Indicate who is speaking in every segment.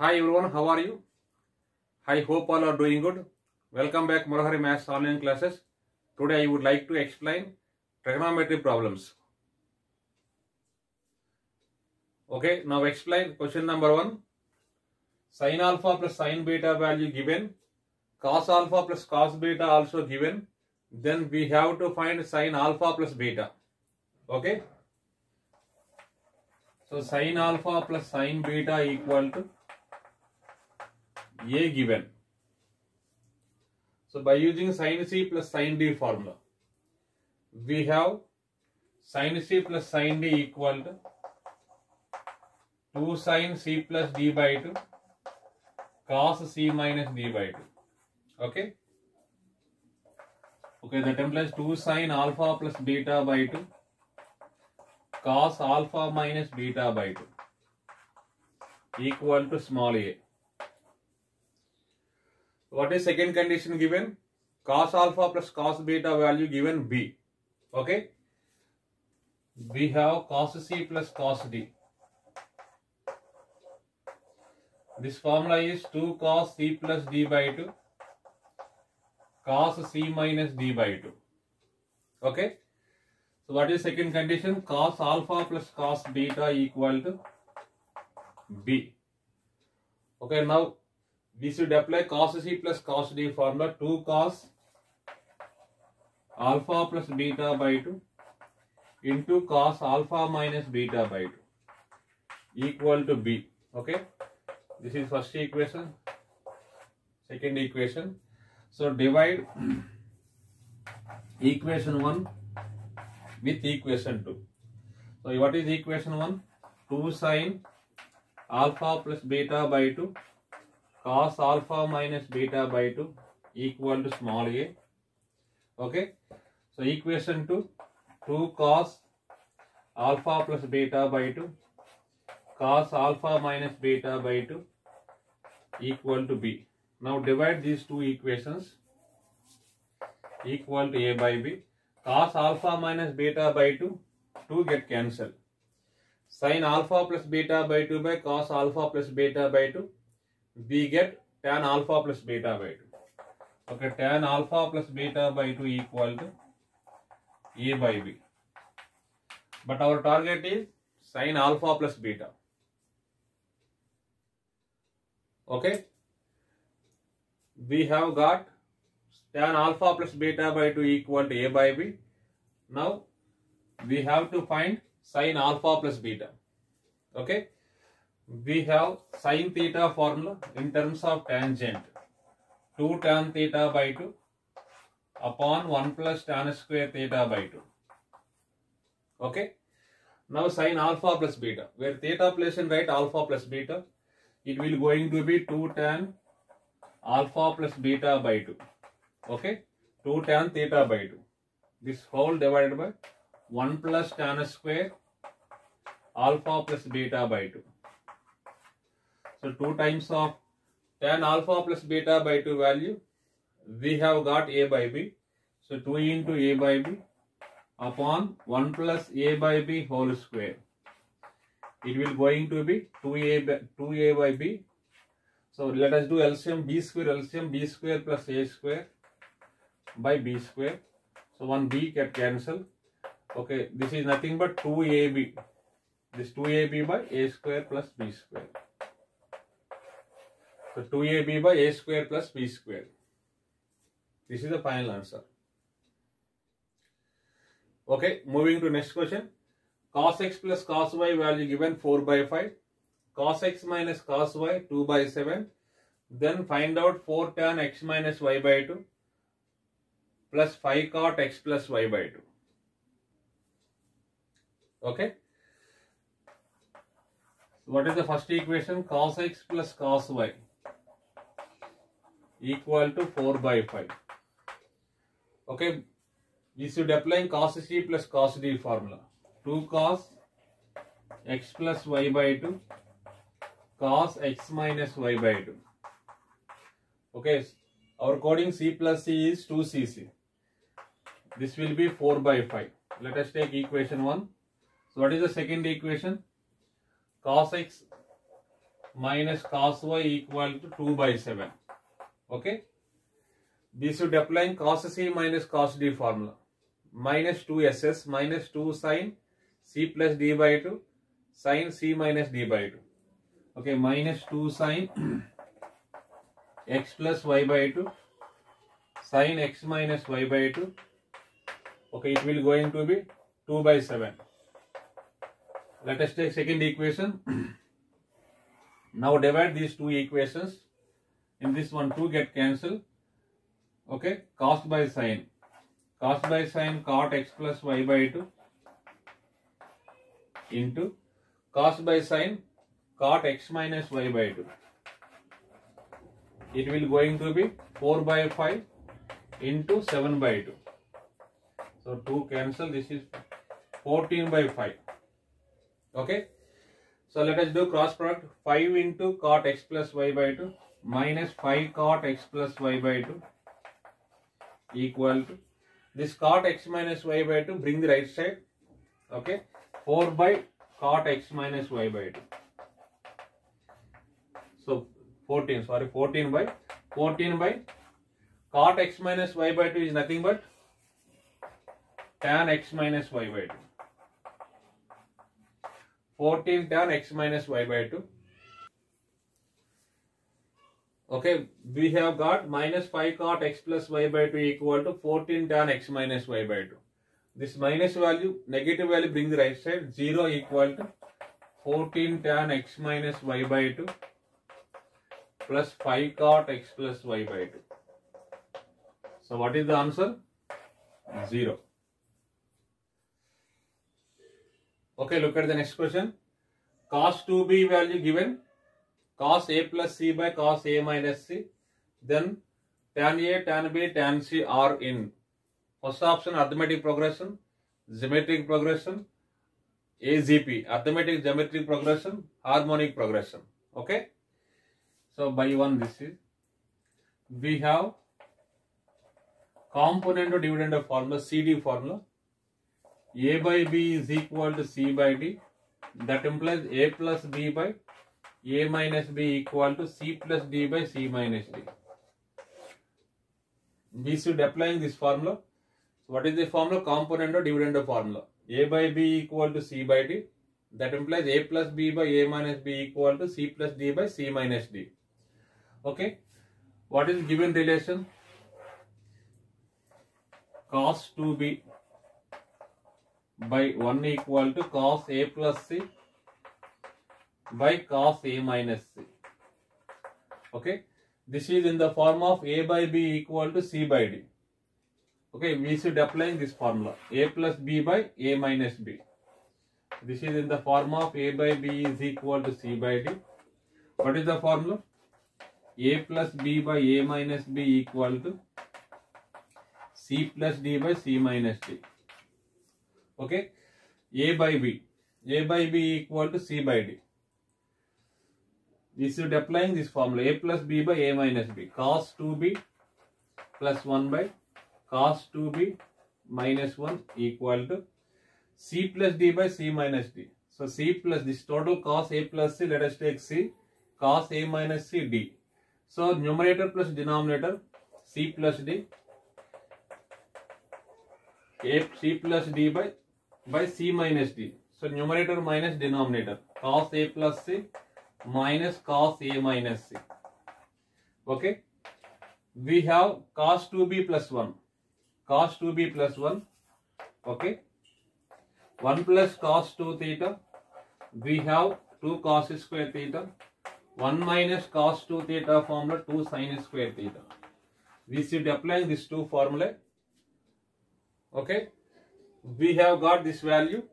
Speaker 1: Hi everyone, how are you? I hope all are doing good. Welcome back Murahari Maths online classes. Today I would like to explain trigonometry problems. Okay, now explain question number 1. Sin alpha plus sin beta value given. Cos alpha plus cos beta also given. Then we have to find sin alpha plus beta. Okay. So sin alpha plus sin beta equal to A given. So by using sin C plus sin D formula, we have sin C plus sin D equal to 2 sin C plus D by 2 cos C minus D by 2. Okay. Okay, that implies 2 sin alpha plus beta by 2 cos alpha minus beta by 2 equal to small a. What is second condition given? Cos alpha plus cos beta value given B. Okay. We have cos C plus cos D. This formula is 2 cos C plus D by 2 cos C minus D by 2. Okay. So what is second condition? Cos alpha plus cos beta equal to B. Okay, now we should apply cos C plus cos D formula. 2 cos alpha plus beta by 2 into cos alpha minus beta by 2 equal to B. Okay, this is first equation. Second equation. So divide equation 1 with equation 2. So what is equation 1? 2 sin alpha plus beta by 2 cos alpha minus beta by 2 equal to small a. Okay. So equation 2, 2 cos alpha plus beta by 2 cos alpha minus beta by 2 equal to B. Now divide these two equations equal to A by B. Cos alpha minus beta by 2 get cancelled. Sin alpha plus beta by 2 by cos alpha plus beta by 2. We get tan alpha plus beta by 2. Okay, tan alpha plus beta by 2 equal to A by B. But our target is sin alpha plus beta. Okay. We have got tan alpha plus beta by 2 equal to A by B. Now we have to find sin alpha plus beta. Okay. We have sin theta formula in terms of tangent. 2 tan theta by 2 upon 1 plus tan square theta by 2. Okay. Now sin alpha plus beta. Where theta place in right, alpha plus beta, it will going to be 2 tan alpha plus beta by 2. Okay. 2 tan theta by 2. This whole divided by 1 plus tan square alpha plus beta by 2. So 2 times of tan alpha plus beta by 2 value, we have got A by B. So 2 into A by B upon 1 plus A by B whole square. It will going to be 2A by B. So let us do LCM, B square plus A square by B square. So 1B get cancelled. Okay, this is nothing but 2AB. This 2AB by A square plus B square. So 2AB by A square plus B square. This is the final answer. Okay, moving to next question. Cos x plus cos y value given 4 by 5. Cos x minus cos y 2 by 7. Then find out 4 tan x minus y by 2 plus 5 cot x plus y by 2. Okay. What is the first equation? Cos x plus cos y equal to 4 by 5. Okay. We should apply cos C plus cos D formula. 2 cos x plus y by 2 cos x minus y by 2. Okay. Our coding C plus C is 2cc. This will be 4 by 5. Let us take equation 1. So what is the second equation? Cos x minus cos y equal to 2 by 7. Okay. This should apply cos c minus cos d formula. Minus 2ss minus 2 sin c plus d by 2 sin c minus d by 2. Okay, minus 2 sin x plus y by 2 sin x minus y by 2. Okay, it will going to be 2 by 7. Let us take second equation. Now divide these two equations. In this one 2 get cancelled. Okay, cos by sin cot x plus y by 2 into cos by sin cot x minus y by 2. It will going to be 4 by 5 into 7 by 2. So 2 cancel, this is 14 by 5. Okay. So let us do cross product. 5 into cot x plus y by 2 minus 5 cot x plus y by 2 equal to this cot x minus y by 2, bring the right side. Okay. 4 by cot x minus y by 2. So 14 by cot x minus y by 2 is nothing but tan x minus y by 2. 14 tan x minus y by 2. Okay, we have got minus 5 cot x plus y by 2 equal to 14 tan x minus y by 2. This minus value, negative value, bring the right side. 0 equal to 14 tan x minus y by 2 plus 5 cot x plus y by 2. So what is the answer? 0. Okay, look at the next question. Cos 2b value given. Cos a plus c by cos a minus c. Then tan a, tan b, tan c are in. First option arithmetic progression, geometric progression, AGP, arithmetic geometric progression, harmonic progression. Okay. So by 1 this is. We have component or dividend formula, CD formula. A by b is equal to c by d. That implies a plus b by a minus b equal to c plus d by c minus d. We should apply this formula. So what is the formula? Component or dividend formula. A by b equal to c by d. That implies a plus b by a minus b equal to c plus d by c minus d. Okay. What is given relation? Cos 2b by 1 equal to cos a plus c by cos a minus c. Okay. This is in the form of a by b equal to c by d. Okay. We should apply this formula. A plus b by a minus b. This is in the form of a by b is equal to c by d. What is the formula? A plus b by a minus b equal to c plus d by c minus d. Okay. A by b equal to c by d. We should applying this formula. A plus b by a minus b. Cos 2b plus 1 by cos 2b minus 1 equal to c plus d by c minus d. So c plus this total cos a plus c, let us take c, cos a minus c d. So numerator plus denominator, c plus d, c plus d by c minus d. So numerator minus denominator, cos a plus c minus cos a minus c. Okay. We have cos 2b plus 1. Cos 2b plus 1. Okay. 1 plus cos 2 theta. We have 2 cos square theta. 1 minus cos 2 theta formula 2 sin square theta. We should apply these two formulae. Okay. We have got this value.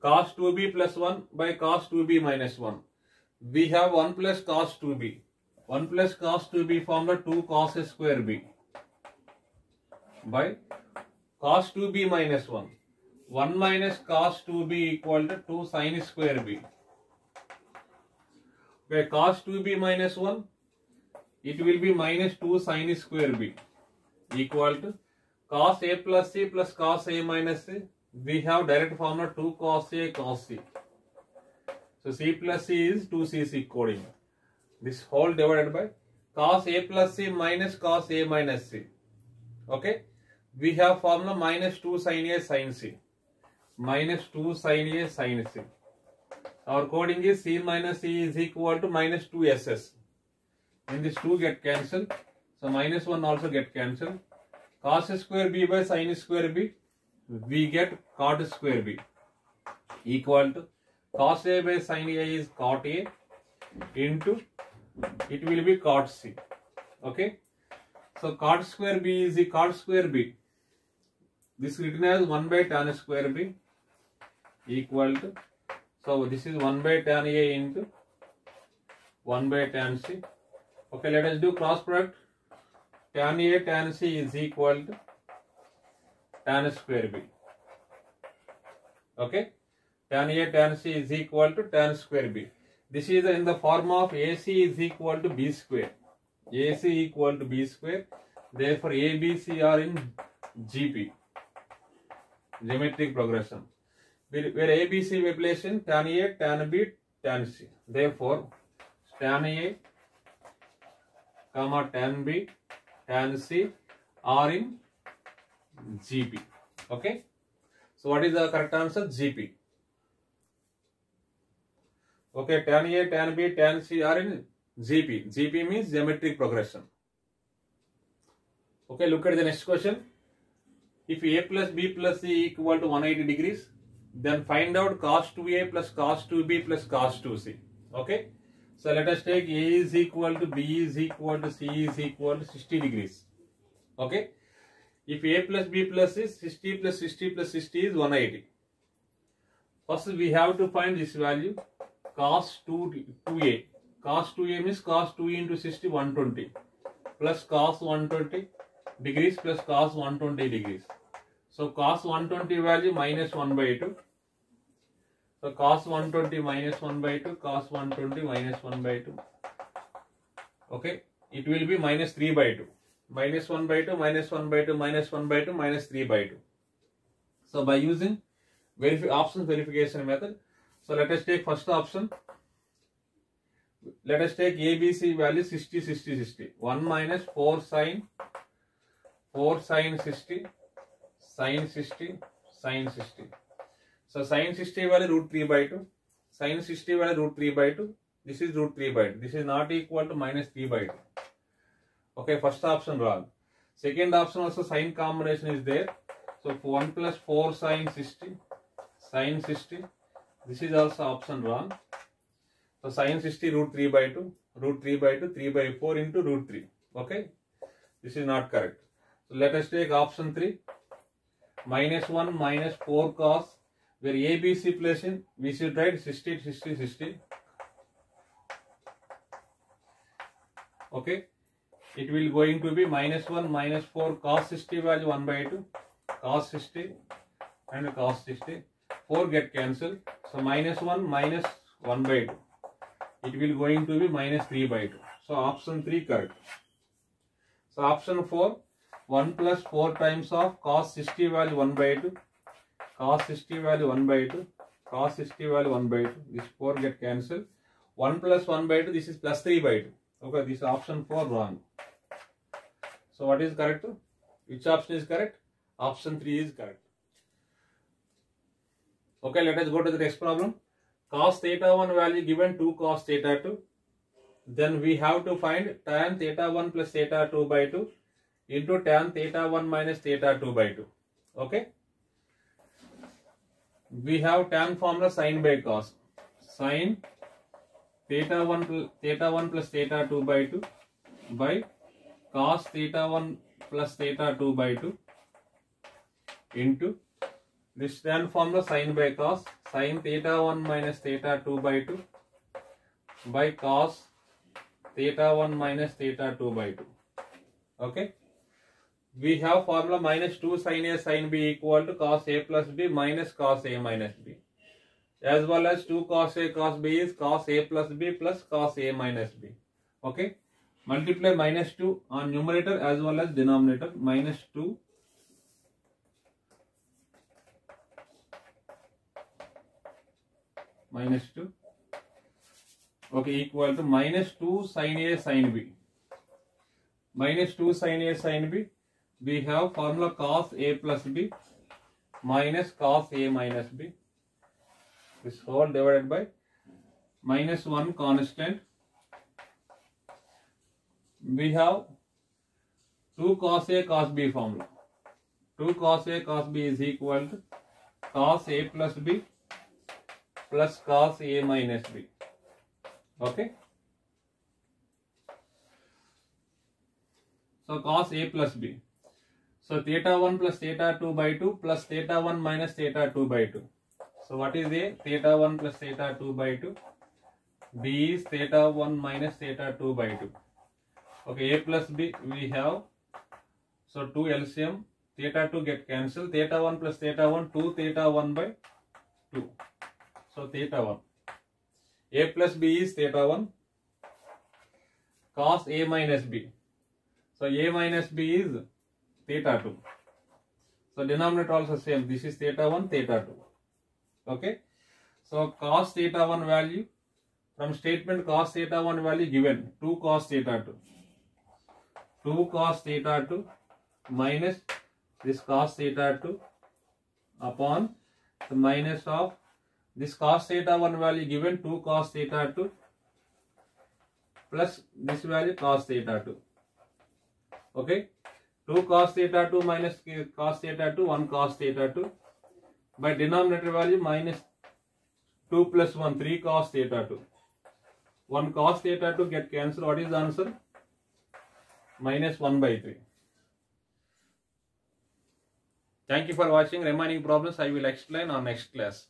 Speaker 1: Cos 2b plus 1 by cos 2b minus 1. We have 1 plus cos 2b. 1 plus cos 2b formula 2 cos square b by cos 2b minus 1. 1 minus cos 2b equal to 2 sin square b. By cos 2b minus 1, it will be minus 2 sin square b equal to cos a plus c plus cos a minus c. We have direct formula 2 cos a cos c. So C plus C is 2cc coding. This whole divided by cos A plus C minus cos A minus C. Okay. We have formula minus 2 sin A sin C. Minus 2 sin A sin C. Our coding is C minus C is equal to minus 2 SS. And these 2 get cancelled. So minus 1 also get cancelled. Cos square B by sin square B. We get cot square B. Equal to cos A by sin A is cot A into it will be cot C. Okay. So cot square B is the cot square B. This written as 1 by tan square B equal to, so this is 1 by tan A into 1 by tan C. Okay, let us do cross product. Tan A tan C is equal to tan square B. Okay, tan A tan C is equal to tan square B. This is in the form of AC is equal to B square. AC equal to B square. Therefore, ABC are in GP. Geometric progression. Where ABC we place in tan A, tan B, tan C. Therefore, tan A, comma tan B, tan C are in GP. Okay. So, what is the correct answer? GP. Okay, tan A, tan B, tan C are in GP. GP means geometric progression. Okay, look at the next question. If A plus B plus C equal to 180 degrees, then find out cos 2A plus cos 2B plus cos 2C. Okay. So let us take A is equal to B is equal to C is equal to 60 degrees. Okay. If A plus B plus C, 60 plus 60 plus 60 is 180. First we have to find this value cos 2A. Cos 2A means cos 2 into 60 120 plus cos 120 degrees plus cos 120 degrees. So cos 120 value minus 1 by 2. So cos 120 minus 1 by 2, cos 120 minus 1 by 2. Okay, it will be minus 3 by 2. Minus 1 by 2, minus 1 by 2, minus 1 by 2, minus 3 by 2. So by using option verification method, so let us take first option. Let us take ABC value 60, 60, 60. 1 minus 4 sin 60, sin 60, sin 60. So sin 60 value root 3 by 2. Sin 60 value root 3 by 2. This is root 3 by 2. This is not equal to minus 3 by 2. Okay, first option wrong. Second option also sign combination is there. So 1 plus 4 sin 60, sin 60. This is also option wrong. So sin 60 root 3 by 2, root 3 by 2, 3 by 4 into root 3. Okay, this is not correct. So let us take option 3. Minus 1 minus 4 cos, where ABC place in, we should write 60, 60, 60. Okay, it will going to be minus 1 minus 4 cos 60 value 1 by 2, cos 60 and cos 60. 4 get cancelled. So minus 1 minus 1 by 2. It will going to be minus 3 by 2. So option 3 correct. So option 4, 1 plus 4 times of cos 60 value 1 by 2, cos 60 value 1 by 2, cos 60 value 1 by 2. This 4 get cancelled. 1 plus 1 by 2, this is plus 3 by 2. Okay, this option 4 wrong. So what is correct? Which option is correct? Option 3 is correct. Okay, let us go to the next problem. Cos theta 1 value given 2 cos theta 2. Then we have to find tan theta 1 plus theta 2 by 2 into tan theta 1 minus theta 2 by 2. Okay. We have tan formula sin by cos. Sin theta 1 plus theta 2 by 2 by cos theta 1 plus theta 2 by 2 into this tan formula sin by cos, sin theta 1 minus theta 2 by 2 by cos theta 1 minus theta 2 by 2. Okay. We have formula minus 2 sin A sin B equal to cos A plus B minus cos A minus B. As well as 2 cos A cos B is cos A plus B plus cos A minus B. Okay. Multiply minus 2 on numerator as well as denominator. Minus 2 minus 2 Okay, equal to minus 2 sin A sin B. Minus 2 sin A sin B. We have formula cos A plus B minus cos A minus B. This whole divided by minus 1 constant. We have 2 cos A cos B formula. 2 cos A cos B is equal to cos A plus B plus cos A minus B. Okay. So cos A plus B. So theta 1 plus theta 2 by 2 plus theta 1 minus theta 2 by 2. So what is A? Theta 1 plus theta 2 by 2. B is theta 1 minus theta 2 by 2. Okay, A plus B we have. So 2 LCM. Theta 2 get cancelled. Theta 1 plus theta 1, 2 theta 1 by 2. So theta 1. A plus B is theta 1. Cos A minus B. So A minus B is theta 2. So denominator also same. This is theta 1, theta 2. Okay. So cos theta 1 value, from statement cos theta 1 value given 2 cos theta 2. 2 cos theta 2 minus this cos theta 2 upon the minus of this cos theta 1 value given 2 cos theta 2 plus this value cos theta 2. Okay. 2 cos theta 2 minus cos theta 2, 1 cos theta 2. By denominator value minus 2 plus 1, 3 cos theta 2. 1 cos theta 2 get cancelled. What is the answer? Minus 1 by 3. Thank you for watching. Remaining problems I will explain on next class.